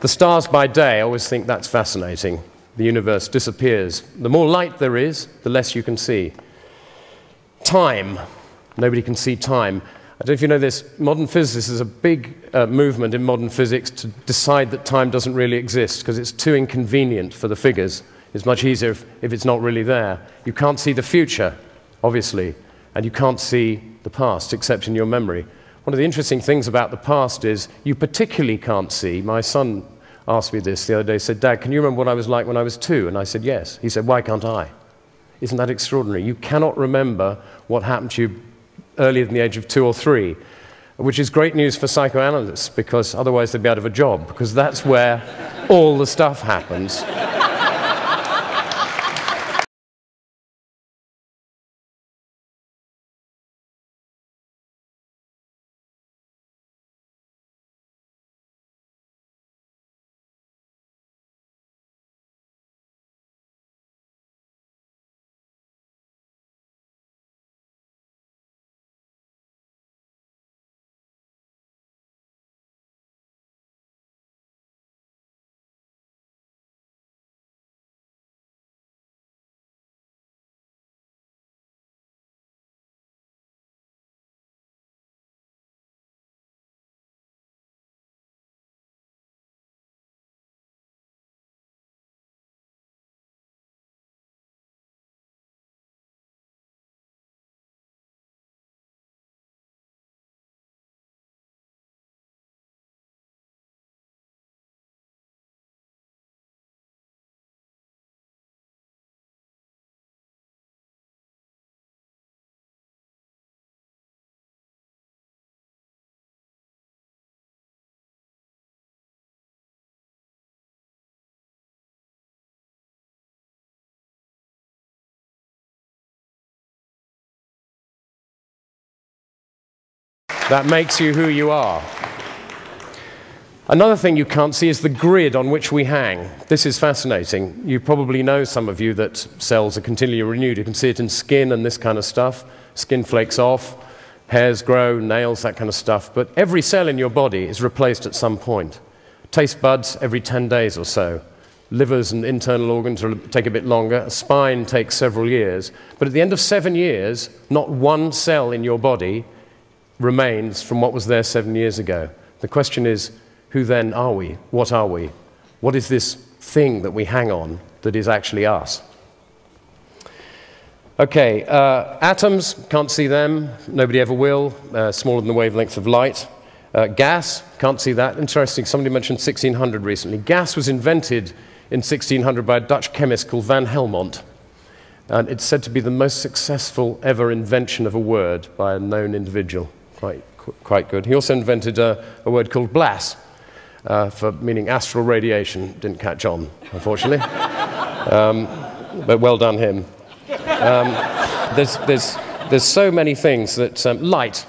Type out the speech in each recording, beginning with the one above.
The stars by day, I always think that's fascinating. The universe disappears. The more light there is, the less you can see. Time. Nobody can see time. I don't know if you know this, modern physicists, there's a big movement in modern physics to decide that time doesn't really exist because it's too inconvenient for the figures. It's much easier if it's not really there. You can't see the future, obviously, and you can't see the past except in your memory. One of the interesting things about the past is you particularly can't see. My son asked me this the other day. He said, "Dad, can you remember what I was like when I was 2?" And I said, "Yes." He said, "Why can't I?" Isn't that extraordinary? You cannot remember what happened to you earlier than the age of 2 or 3, which is great news for psychoanalysts, because otherwise they'd be out of a job, because that's where all the stuff happens. That makes you who you are. Another thing you can't see is the grid on which we hang. This is fascinating. You probably know, some of you, that cells are continually renewed. You can see it in skin and this kind of stuff. Skin flakes off, hairs grow, nails, that kind of stuff. But every cell in your body is replaced at some point. Taste buds every 10 days or so. Livers and internal organs will take a bit longer. A spine takes several years. But at the end of 7 years, not one cell in your body remains from what was there 7 years ago. The question is, who then are we? What are we? What is this thing that we hang on that is actually us? Okay, atoms, can't see them. Nobody ever will. Smaller than the wavelength of light. Gas, can't see that. Interesting, somebody mentioned 1600 recently. Gas was invented in 1600 by a Dutch chemist called Van Helmont. And it's said to be the most successful ever invention of a word by a known individual. Quite good. He also invented a word called blas, for meaning astral radiation. Didn't catch on, unfortunately. But well done him. There's so many things that... light.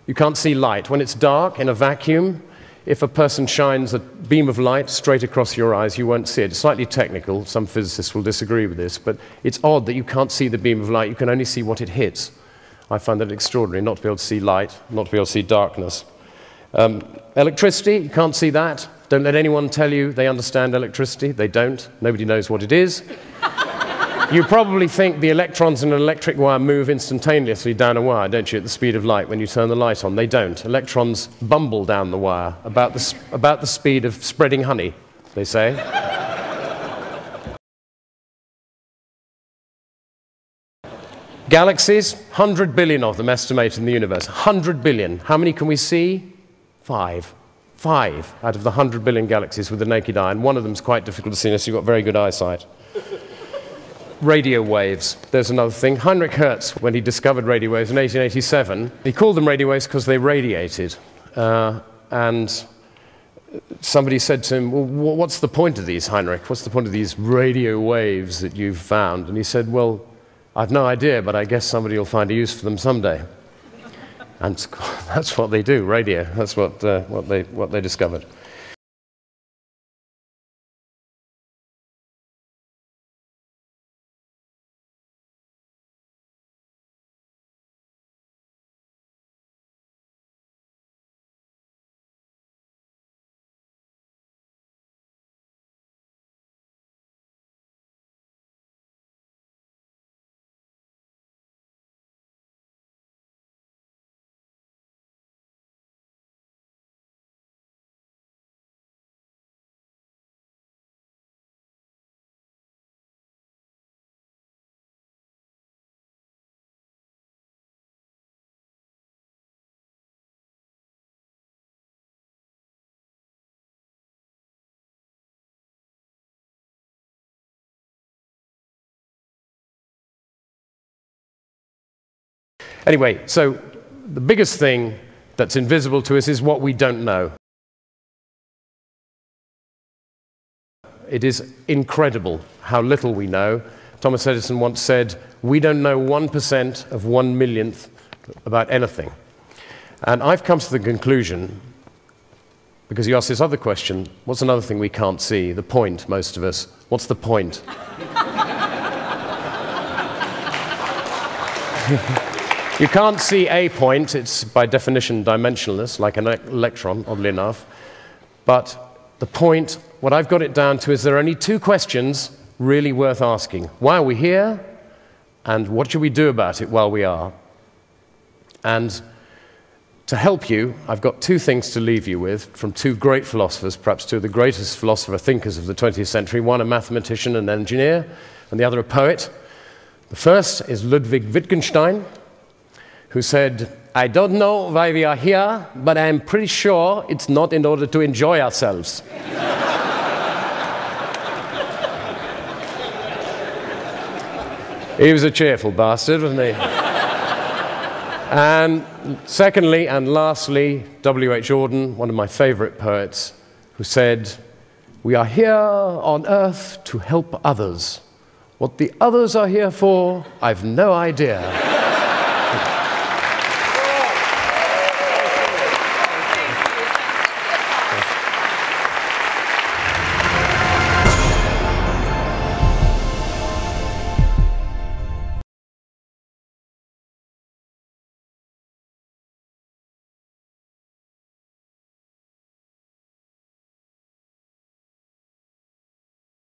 You can't see light. When it's dark in a vacuum, if a person shines a beam of light straight across your eyes, you won't see it. It's slightly technical. Some physicists will disagree with this, but it's odd that you can't see the beam of light. You can only see what it hits. I find that extraordinary, not to be able to see light, not to be able to see darkness. Electricity, you can't see that. Don't let anyone tell you they understand electricity. They don't. Nobody knows what it is. You probably think the electrons in an electric wire move instantaneously down a wire, don't you, at the speed of light when you turn the light on? They don't. Electrons bumble down the wire about the speed of spreading honey, they say. Galaxies, 100 billion of them estimated in the universe. 100 billion. How many can we see? 5. 5 out of the 100 billion galaxies with the naked eye, and one of them is quite difficult to see unless you've got very good eyesight. Radio waves, there's another thing. Heinrich Hertz, when he discovered radio waves in 1887, he called them radio waves because they radiated. And somebody said to him, "Well, what's the point of these, Heinrich? What's the point of these radio waves that you've found?" And he said, "Well, I've no idea, but I guess somebody will find a use for them someday." And that's what they do, radio. That's what they discovered. Anyway, so the biggest thing that's invisible to us is what we don't know. It is incredible how little we know. Thomas Edison once said, we don't know 1% of 1 millionth about anything. And I've come to the conclusion, because you asked this other question, what's another thing we can't see? The point, most of us. What's the point? You can't see a point. It's by definition dimensionless, like an electron, oddly enough. But the point, what I've got it down to is there are only two questions really worth asking. Why are we here? And what should we do about it while we are? And to help you, I've got two things to leave you with from two great philosophers, perhaps two of the greatest philosopher-thinkers of the 20th century, one a mathematician and engineer, and the other a poet. The first is Ludwig Wittgenstein, who said, I don't know why we are here, but I'm pretty sure it's not in order to enjoy ourselves. He was a cheerful bastard, wasn't he? And secondly and lastly, W.H. Auden, one of my favorite poets, who said, we are here on earth to help others. What the others are here for, I've no idea.